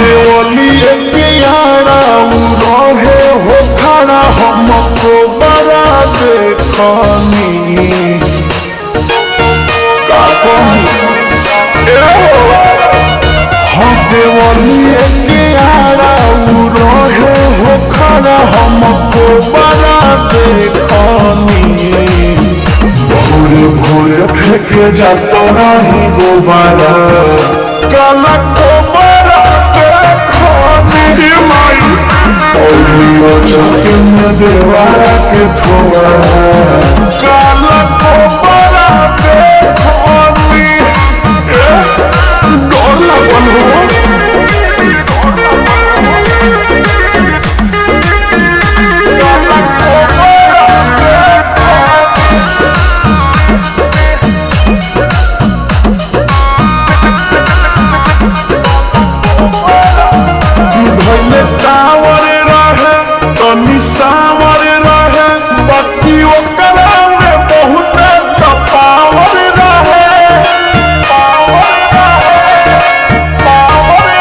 देवलिए के रहे हो खड़ा हमको बड़ा देखनी देवलिए के रहे हो खड़ा हमको बड़ा देखनी भोरे भोरे फेंके जाता रही गोबारा काला गोबारा देखनी माई चौके में देवारा के थोड़ा काला गोबारा देखनी डर लगल हो सावर रहे बाकी ओकरा में बहुत पावर रहे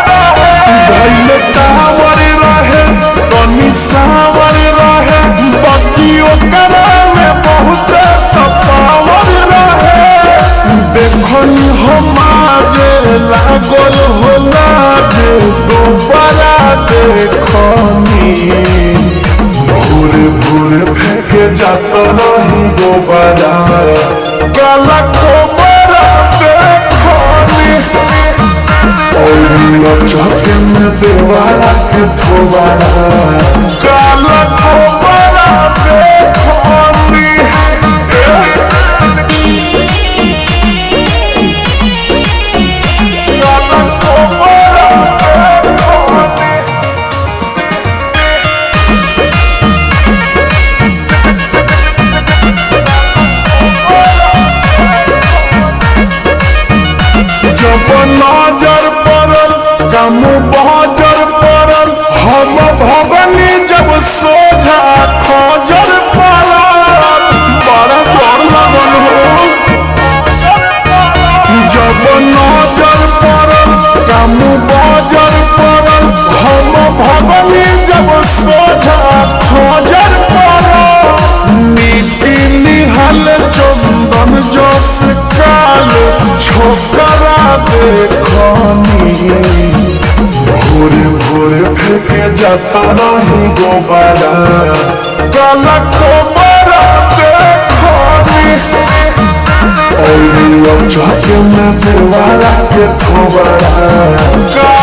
भइले टावर रहे तनी सावर रहे बाकी ओकरा में बहुत पावर रहे देखनी हम जे लागल होला जे दोबारा देखनी भोरे भोरे फेंके जाता रही गोबारा काला गोबारा देखनी चौके में देवारा के थोबारा काला गोबारा देखनी जब नजर पड़ल कम बजर पड़ल हम भगनी जब सोझा खजर पड़ल बड़ा डर लगल हो जब नजर पड़ल कम बजर पड़ल हम भगनी जब सोझा खजर पड़ल नीति निहल चंदन जस काल छोकरा देखनी भोरे भोरे फेंके जाता रही गोबारा काला गोबारा देखनी चौके में देवारा के थोबारा